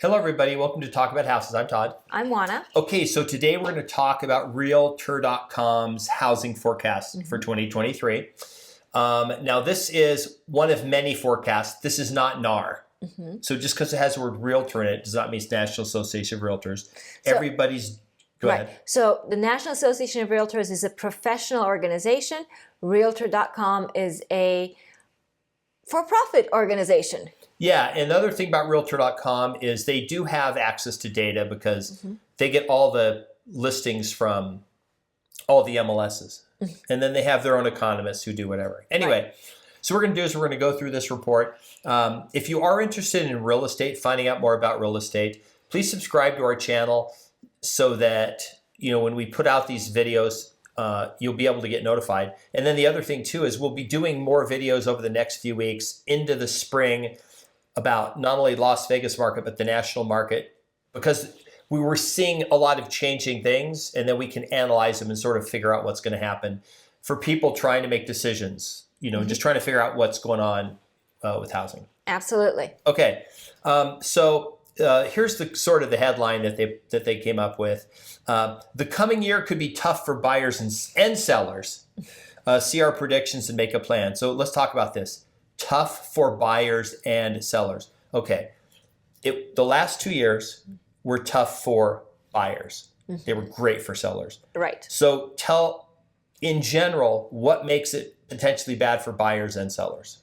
Hello, everybody. Welcome to Talk About Houses. I'm Todd. I'm Juana. Okay, so today we're going to talk about Realtor.com's housing forecast for 2023. Now, this is one of many forecasts. This is not NAR. So just because it has the word realtor in it does not mean it's National Association of Realtors. Go ahead. So the National Association of Realtors is a professional organization. Realtor.com is a for-profit organization. Yeah, and the other thing about Realtor.com is they do have access to data because they get all the listings from all the MLSs. And then they have their own economists who do whatever. Anyway, so what we're going to do is we're going to go through this report. If you are interested in real estate, finding out more about real estate, please subscribe to our channel so that, when we put out these videos, you'll be able to get notified. And then the other thing too is we'll be doing more videos over the next few weeks into the spring about not only Las Vegas market, but the national market, because we were seeing a lot of changing things, and then we can analyze them and sort of figure out what's going to happen for people trying to make decisions, just trying to figure out what's going on with housing. Absolutely. Okay. So here's the sort of the headline that they came up with. The coming year could be tough for buyers and sellers. See our predictions and make a plan. So let's talk about this. Tough for buyers and sellers. Okay. The last 2 years were tough for buyers. They were great for sellers. Right. So in general, what makes it potentially bad for buyers and sellers?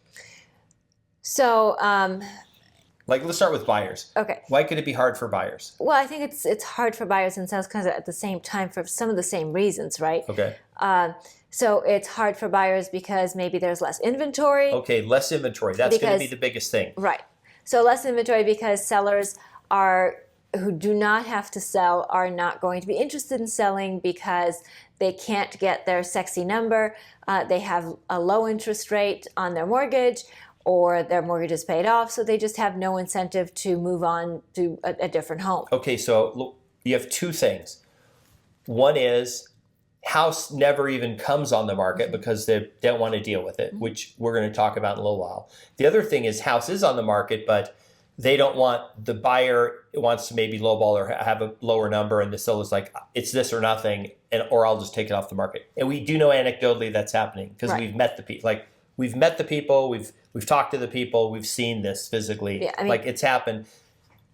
So, let's start with buyers. Okay. Why could it be hard for buyers? Well, I think it's hard for buyers and sellers kind of at the same time for some of the same reasons, right? Okay. So it's hard for buyers because maybe there's less inventory. Okay, less inventory. That's going to be the biggest thing. Right. So less inventory because sellers who do not have to sell are not going to be interested in selling because they can't get their sexy number. They have a low interest rate on their mortgage, or their mortgage is paid off, so they just have no incentive to move on to a different home. Okay, so look, you have two things. One is house never even comes on the market because they don't want to deal with it, which we're going to talk about in a little while. The other thing is house is on the market, but they don't want, the buyer wants to maybe lowball or have a lower number, and the seller's like, it's this or nothing, or I'll just take it off the market. And we do know anecdotally that's happening because we've met the people. We've met the people, we've talked to the people, we've seen this physically. Yeah, it's happened.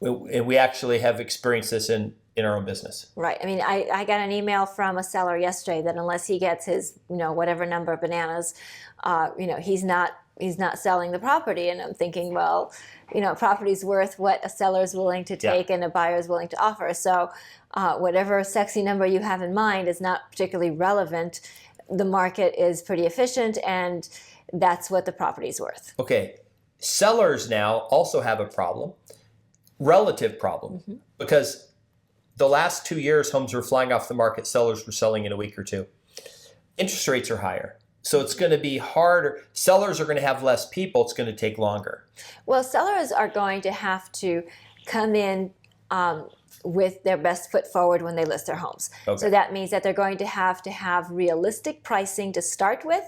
And we actually have experienced this in our own business. Right. I mean, I got an email from a seller yesterday that unless he gets his, whatever number of bananas, he's not selling the property. And I'm thinking, well, property's worth what a seller's willing to take and a buyer's willing to offer. So whatever sexy number you have in mind is not particularly relevant. The market is pretty efficient, and that's what the property's worth. Okay. Sellers now also have a problem, relative problem, because the last 2 years, homes were flying off the market. Sellers were selling in a week or two. Interest rates are higher. So it's going to be harder. Sellers are going to have less people. It's going to take longer. Well, sellers are going to have to come in with their best foot forward when they list their homes. Okay. So that means that they're going to have realistic pricing to start with,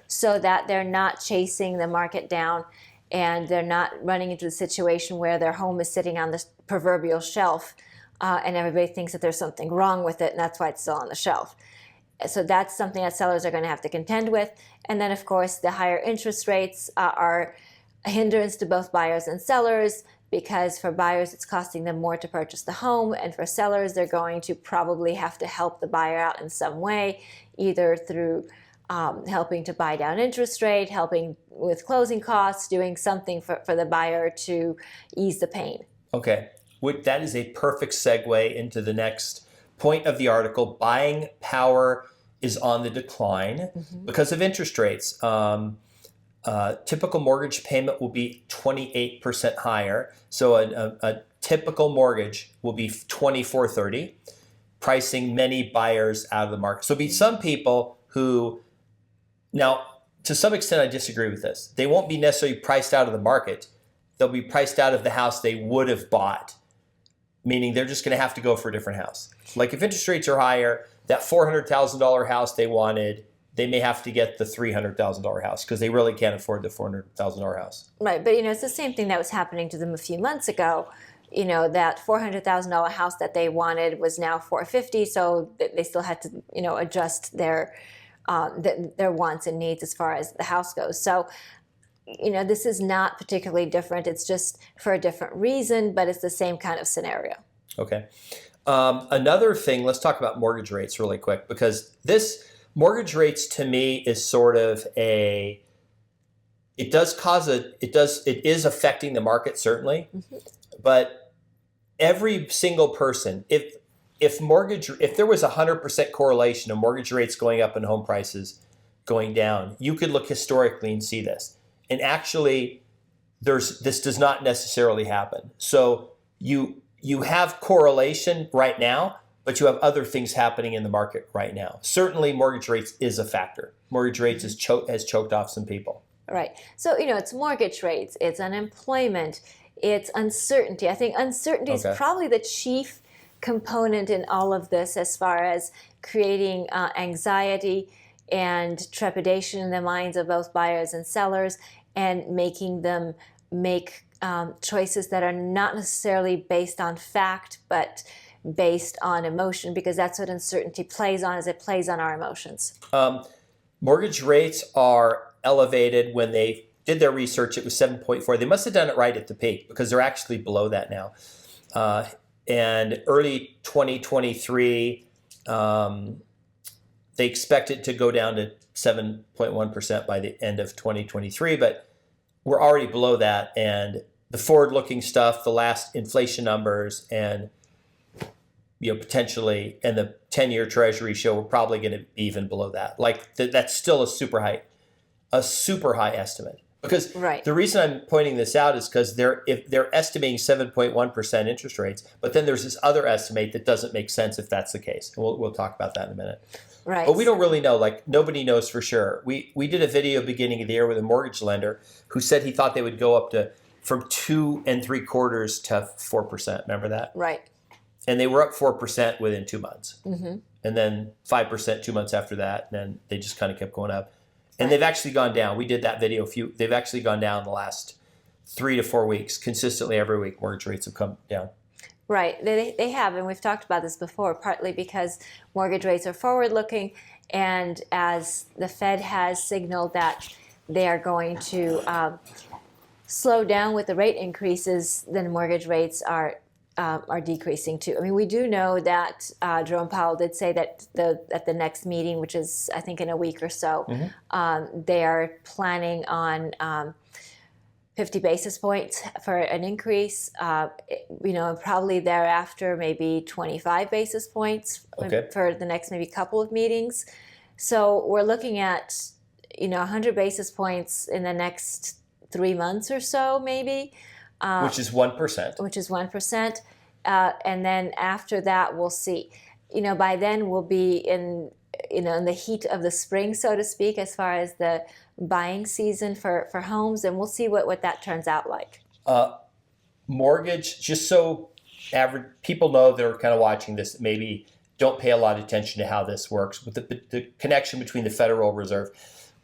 so that they're not chasing the market down and they're not running into the situation where their home is sitting on the proverbial shelf and everybody thinks that there's something wrong with it and that's why it's still on the shelf. So that's something that sellers are going to have to contend with. And then, of course, the higher interest rates are a hindrance to both buyers and sellers, because for buyers, it's costing them more to purchase the home. And for sellers, they're going to probably have to help the buyer out in some way, either through helping to buy down interest rate, helping with closing costs, doing something for the buyer to ease the pain. Okay. That is a perfect segue into the next point of the article. Buying power is on the decline because of interest rates. Typical mortgage payment will be 28% higher. So a typical mortgage will be $2,430, pricing many buyers out of the market. So it'll be some people who, now to some extent I disagree with this. They won't be necessarily priced out of the market. They'll be priced out of the house they would have bought, meaning they're just going to have to go for a different house. Like if interest rates are higher, that $400,000 house they wanted, they may have to get the $300,000 house because they really can't afford the $400,000 house. Right, but it's the same thing that was happening to them a few months ago. that $400,000 house that they wanted was now $450,000, so they still had to, adjust their wants and needs as far as the house goes. So, this is not particularly different. It's just for a different reason, but it's the same kind of scenario. Okay. Another thing, let's talk about mortgage rates really quick, because this mortgage rates to me is sort of it is affecting the market certainly, but every single person, if there was 100% correlation of mortgage rates going up and home prices going down, you could look historically and see this. And actually, this does not necessarily happen. So you have correlation right now, but you have other things happening in the market right now. Certainly, mortgage rates is a factor. Mortgage rates has choked off some people. Right. So, it's mortgage rates, it's unemployment, it's uncertainty. I think uncertainty is probably the chief component in all of this as far as creating anxiety and trepidation in the minds of both buyers and sellers, and making them make choices that are not necessarily based on fact, but based on emotion, because that's what uncertainty plays on, is it plays on our emotions. Mortgage rates are elevated. When they did their research, it was 7.4. They must have done it right at the peak, because they're actually below that now. And early 2023, they expect it to go down to 7.1% by the end of 2023, but we're already below that. And the forward-looking stuff, the last inflation numbers, and potentially, and the 10-year Treasury show we're probably going to be even below that. Like that's still a super high estimate. Because the reason I'm pointing this out is because they're estimating 7.1% interest rates, but then there's this other estimate that doesn't make sense if that's the case. And we'll talk about that in a minute. Right. But we don't really know. Like, nobody knows for sure. We did a video beginning of the year with a mortgage lender who said he thought they would go up to from 2 3/4 to 4%. Remember that? Right. And they were up 4% within 2 months, and then 5% 2 months after that, and then they just kind of kept going up. And they've actually gone down. We did that video. They've actually gone down the last 3 to 4 weeks. Consistently every week, mortgage rates have come down. Right, they have, and we've talked about this before, partly because mortgage rates are forward-looking, and as the Fed has signaled that they are going to slow down with the rate increases, then mortgage rates are decreasing too. I mean, we do know that Jerome Powell did say that at the next meeting, which is I think in a week or so, they are planning on 50 basis points for an increase, and probably thereafter maybe 25 basis points for the next maybe couple of meetings. So we're looking at 100 basis points in the next 3 months or so maybe. Which is 1%. Which is 1%. And then after that, we'll see. By then we'll be in the heat of the spring, so to speak, as far as the buying season for homes, and we'll see what that turns out like. Mortgage, just so average people know, they're kind of watching this, maybe don't pay a lot of attention to how this works, with the connection between the Federal Reserve.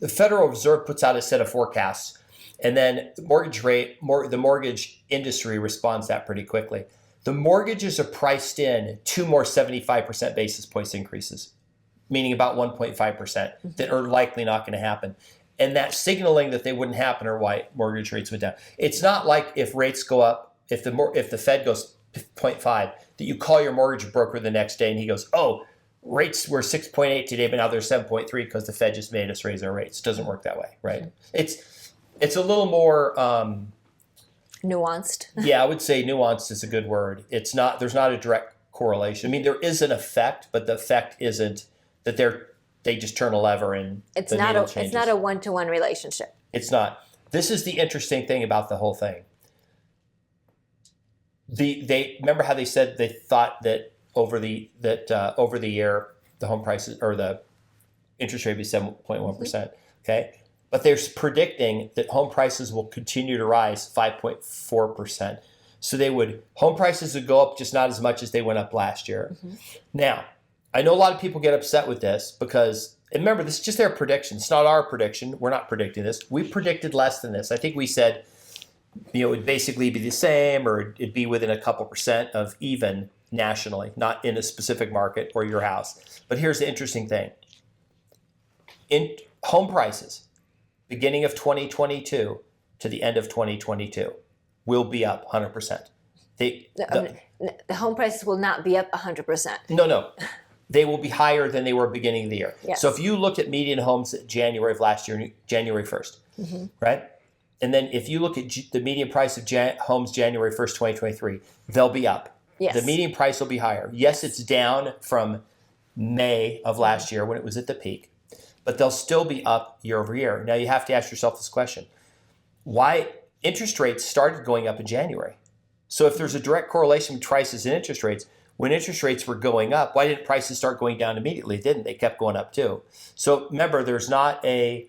The Federal Reserve puts out a set of forecasts, and then the mortgage industry responds to that pretty quickly. The mortgages are priced in 2 more 75% basis points increases, meaning about 1.5% that are likely not going to happen. And that signaling that they wouldn't happen are why mortgage rates went down. It's not like if rates go up, if the Fed goes 0.5, that you call your mortgage broker the next day and he goes, oh, rates were 6.8 today, but now they're 7.3 because the Fed just made us raise our rates. It doesn't work that way, right? It's a little more nuanced. Yeah, I would say nuanced is a good word. There's not a direct correlation. I mean, there is an effect, but the effect isn't that they just turn a lever and it's not a one-to-one relationship. It's not. This is the interesting thing about the whole thing. They remember how they said they thought that over the year the home prices or the interest rate would be 7.1%. Okay. But they're predicting that home prices will continue to rise 5.4%. So home prices would go up just not as much as they went up last year. Now, I know a lot of people get upset with this because, and remember, this is just their prediction. It's not our prediction. We're not predicting this. We predicted less than this. I think we said it would basically be the same, or it'd be within a couple percent of even nationally, not in a specific market or your house. But here's the interesting thing. In home prices, beginning of 2022 to the end of 2022, will be up 100%. The home prices will not be up 100%. No. They will be higher than they were beginning of the year. Yes. So if you look at median homes at January of last year, January 1st, right? And then if you look at the median price of homes January 1st, 2023, they'll be up. Yes. The median price will be higher. Yes, it's down from May of last year when it was at the peak, but they'll still be up year over year. Now you have to ask yourself this question. Why interest rates started going up in January? So if there's a direct correlation with prices and interest rates, when interest rates were going up, why didn't prices start going down immediately? They didn't. They kept going up too. So remember, there's not a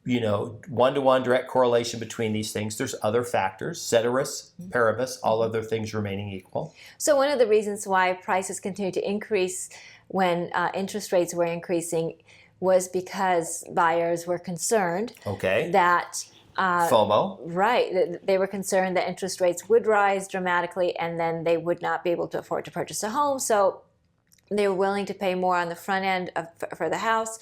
one-to-one direct correlation between these things. There's other factors, ceteris paribus, all other things remaining equal. So one of the reasons why prices continued to increase when interest rates were increasing was because buyers were concerned that FOMO. Right. They were concerned that interest rates would rise dramatically and then they would not be able to afford to purchase a home. So they were willing to pay more on the front end for the house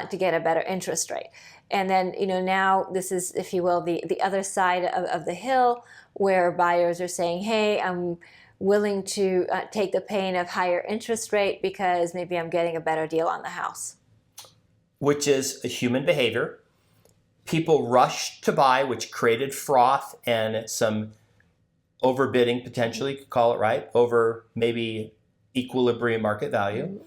to get a better interest rate. And then, now this is, if you will, the other side of the hill where buyers are saying, hey, I'm willing to take the pain of higher interest rate because maybe I'm getting a better deal on the house. Which is a human behavior. People rushed to buy, which created froth and some overbidding, potentially, you could call it, right, over maybe equilibrium market value.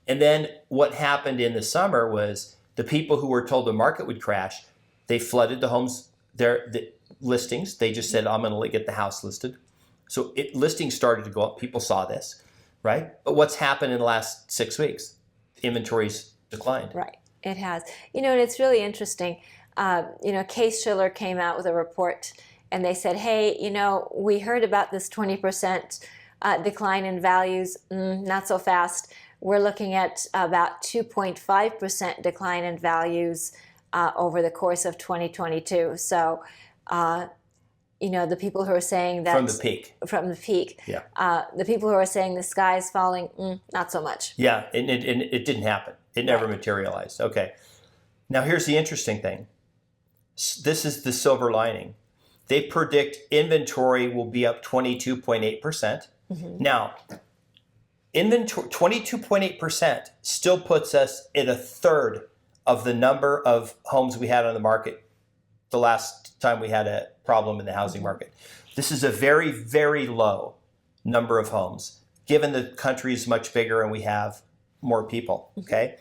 And then what happened in the summer was the people who were told the market would crash, they flooded the homes, the listings. They just said, I'm going to get the house listed. So listings started to go up. People saw this, right? But what's happened in the last 6 weeks? Inventories declined. Right. It has. And it's really interesting. Case-Shiller came out with a report and they said, hey, we heard about this 20% decline in values. Not so fast. We're looking at about 2.5% decline in values over the course of 2022. So, the people who are saying that... From the peak. Yeah. The people who are saying the sky is falling, not so much. Yeah, and it didn't happen. It never materialized. Okay. Now, here's the interesting thing. This is the silver lining. They predict inventory will be up 22.8%. Now, inventory 22.8% still puts us at a third of the number of homes we had on the market the last time we had a problem in the housing market. This is a very, very low number of homes, given the country is much bigger and we have more people, okay?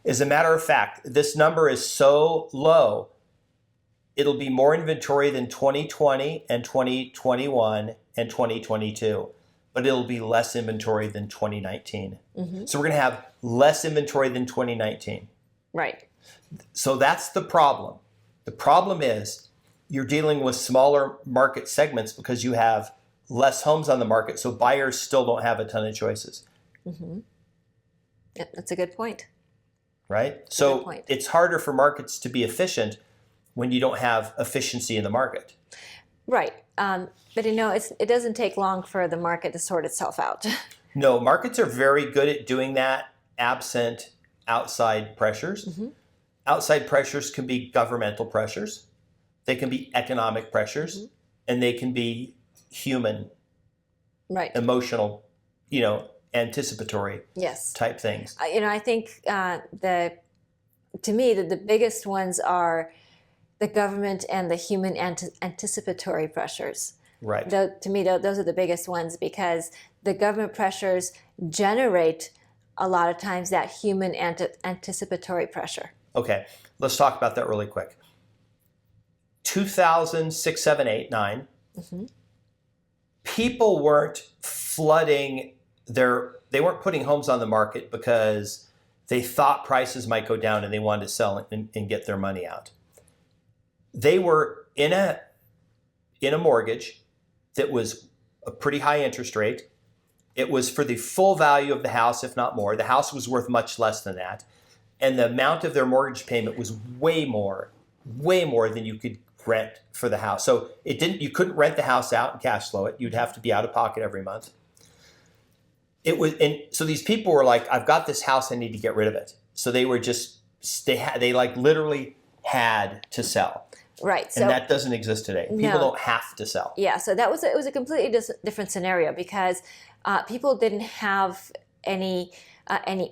As a matter of fact, this number is so low, it'll be more inventory than 2020 and 2021 and 2022, but it'll be less inventory than 2019. So we're going to have less inventory than 2019. Right. So that's the problem. The problem is you're dealing with smaller market segments because you have less homes on the market, so buyers still don't have a ton of choices. Yep, that's a good point. Right? So it's harder for markets to be efficient when you don't have efficiency in the market. Right. But it doesn't take long for the market to sort itself out. No, markets are very good at doing that absent outside pressures. Outside pressures can be governmental pressures. They can be economic pressures. And they can be human, emotional, anticipatory type things. I think to me, the biggest ones are the government and the human anticipatory pressures. Right. To me, those are the biggest ones because the government pressures generate a lot of times that human anticipatory pressure. Okay, let's talk about that really quick. 2006, 7, 8, 9, people weren't flooding they weren't putting homes on the market because they thought prices might go down and they wanted to sell and get their money out. They were in a mortgage that was a pretty high interest rate. It was for the full value of the house, if not more. The house was worth much less than that. And the amount of their mortgage payment was way more than you could rent for the house. So you couldn't rent the house out and cash flow it. You'd have to be out of pocket every month. And so these people were like, I've got this house, I need to get rid of it. So they were just, they like literally had to sell. Right. And that doesn't exist today. People don't have to sell. Yeah. So it was a completely different scenario because people didn't have any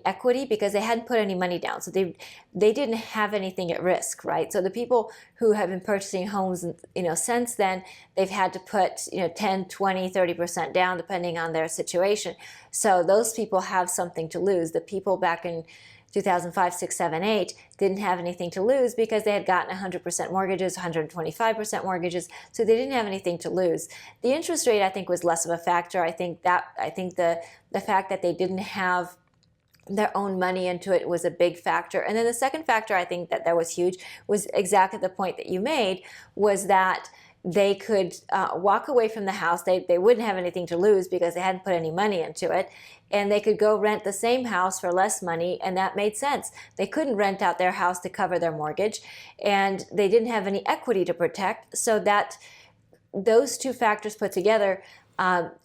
equity because they hadn't put any money down. So they didn't have anything at risk, right? So the people who have been purchasing homes, since then, they've had to put, 10, 20, 30% down depending on their situation. So those people have something to lose. The people back in 2005, 6, 7, 8 didn't have anything to lose because they had gotten 100% mortgages, 125% mortgages, so they didn't have anything to lose. The interest rate, I think, was less of a factor. I think the fact that they didn't have their own money into it was a big factor. And then the second factor I think that was huge was exactly the point that you made, was that they could walk away from the house. They wouldn't have anything to lose because they hadn't put any money into it. And they could go rent the same house for less money, and that made sense. They couldn't rent out their house to cover their mortgage, and they didn't have any equity to protect. So that those two factors put together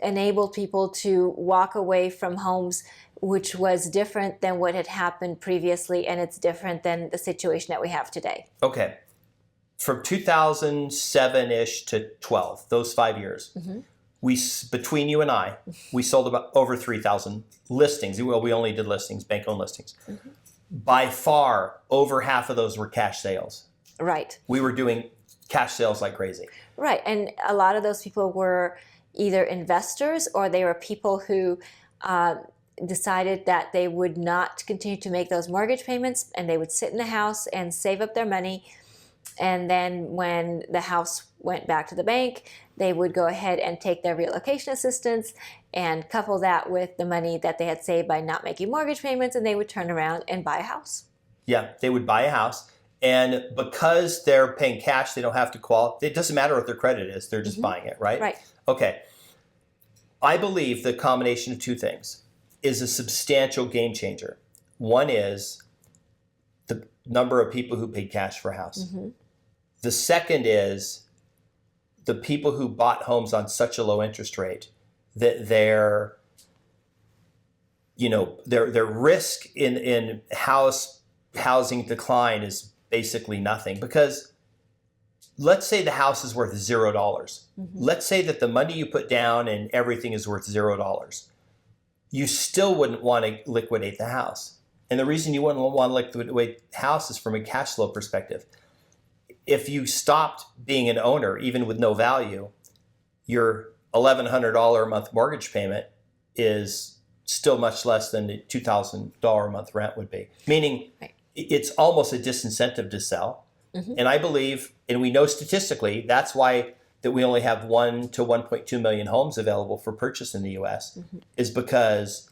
enabled people to walk away from homes, which was different than what had happened previously, and it's different than the situation that we have today. Okay. From 2007-ish to 12, those 5 years, between you and I, we sold about over 3,000 listings. Well, we only did listings, bank-owned listings. By far, over half of those were cash sales. Right. We were doing cash sales like crazy. Right, and a lot of those people were either investors or they were people who decided that they would not continue to make those mortgage payments, and they would sit in the house and save up their money. And then when the house went back to the bank, they would go ahead and take their relocation assistance and couple that with the money that they had saved by not making mortgage payments, and they would turn around and buy a house. Yeah, they would buy a house. And because they're paying cash, they don't have to qualify. It doesn't matter what their credit is. They're just buying it, right? Right. Okay. I believe the combination of two things is a substantial game changer. One is the number of people who paid cash for a house. The second is the people who bought homes on such a low interest rate that their risk in housing decline is basically nothing. Because let's say the house is worth $0. Let's say that the money you put down and everything is worth $0. You still wouldn't want to liquidate the house. And the reason you wouldn't want to liquidate the house is from a cash flow perspective. If you stopped being an owner, even with no value, your $1,100 a month mortgage payment is still much less than the $2,000 a month rent would be. Meaning it's almost a disincentive to sell. And I believe, and we know statistically, that's why that we only have 1 to 1.2 million homes available for purchase in the U.S. Is because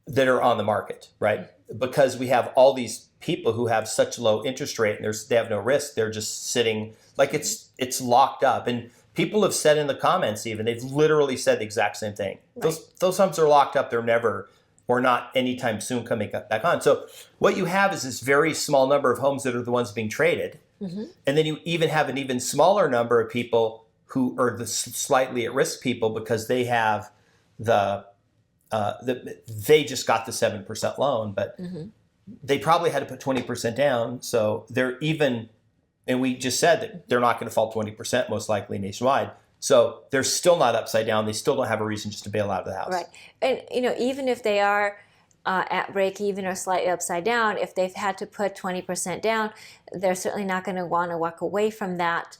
that are on the market, right? Because we have all these people who have such low interest rate and they have no risk. They're just sitting like it's locked up. And people have said in the comments, even they've literally said the exact same thing. Right. Those homes are locked up. They're never or not anytime soon coming back on. So what you have is this very small number of homes that are the ones being traded. And then you even have an even smaller number of people who are the slightly at risk people because they have they just got the 7% loan, but they probably had to put 20% down. So they're even, and we just said that they're not going to fall 20% most likely nationwide. So they're still not upside down. They still don't have a reason just to bail out of the house. Right. And, even if they are at break even or slightly upside down, if they've had to put 20% down, they're certainly not going to want to walk away from that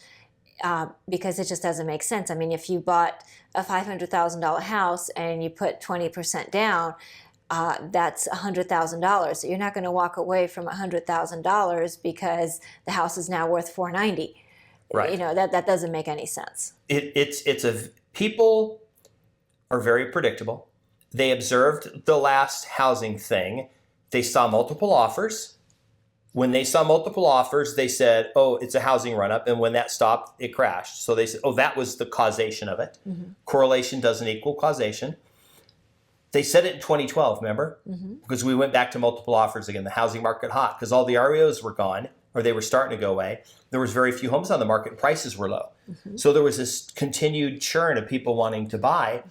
because it just doesn't make sense. I mean, if you bought a $500,000 house and you put 20% down, that's $100,000. So you're not going to walk away from $100,000 because the house is now worth $490,000. Right. That doesn't make any sense. People are very predictable. They observed the last housing thing. They saw multiple offers. When they saw multiple offers, they said, oh, it's a housing run-up. And when that stopped, it crashed. So they said, oh, that was the causation of it. Correlation doesn't equal causation. They said it in 2012, remember? Because we went back to multiple offers again. The housing market hot because all the REOs were gone. or they were starting to go away, there was very few homes on the market. Prices were low. So there was this continued churn of people wanting to buy,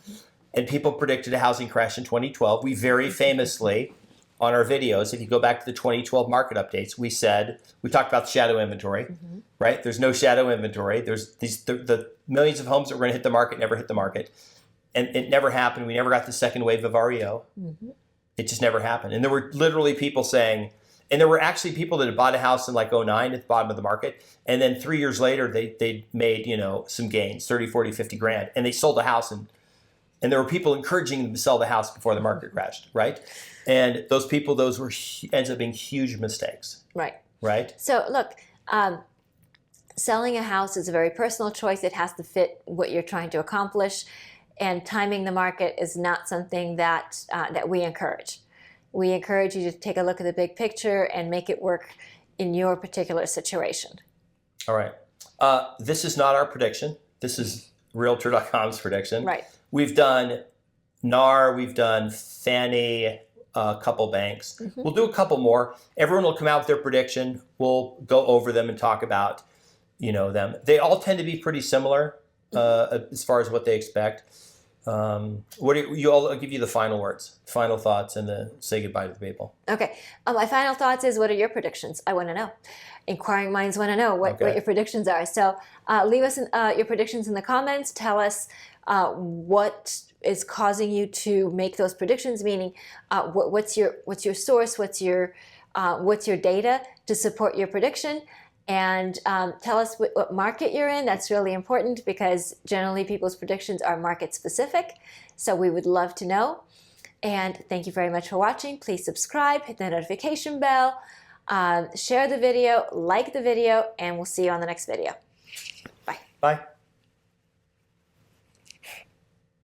and people predicted a housing crash in 2012. We very famously, on our videos, if you go back to the 2012 market updates, we talked about shadow inventory, right? There's no shadow inventory. There's the millions of homes that were going to hit the market never hit the market. And it never happened. We never got the second wave of REO. It just never happened. And there were literally people saying, and there were actually people that had bought a house in like 09 at the bottom of the market. And then 3 years later, they made, some gains, 30, 40, 50 grand. And they sold the house. And there were people encouraging them to sell the house before the market crashed, right? And those people, ends up being huge mistakes. Right. Right? So look, selling a house is a very personal choice. It has to fit what you're trying to accomplish. And timing the market is not something that we encourage. We encourage you to take a look at the big picture and make it work in your particular situation. All right. This is not our prediction. This is Realtor.com's prediction. Right. We've done NAR, we've done Fannie, a couple banks. We'll do a couple more. Everyone will come out with their prediction. We'll go over them and talk about, them. They all tend to be pretty similar as far as what they expect. I'll give you the final words, final thoughts, and then say goodbye to the people. Okay. My final thoughts is, what are your predictions? I want to know. Inquiring minds want to know what your predictions are. So leave us your predictions in the comments. Tell us what is causing you to make those predictions. Meaning, what's your source? What's your data to support your prediction? And tell us what market you're in. That's really important because generally people's predictions are market specific. So we would love to know. And thank you very much for watching. Please subscribe, hit the notification bell, share the video, like the video, and we'll see you on the next video. Bye. Bye.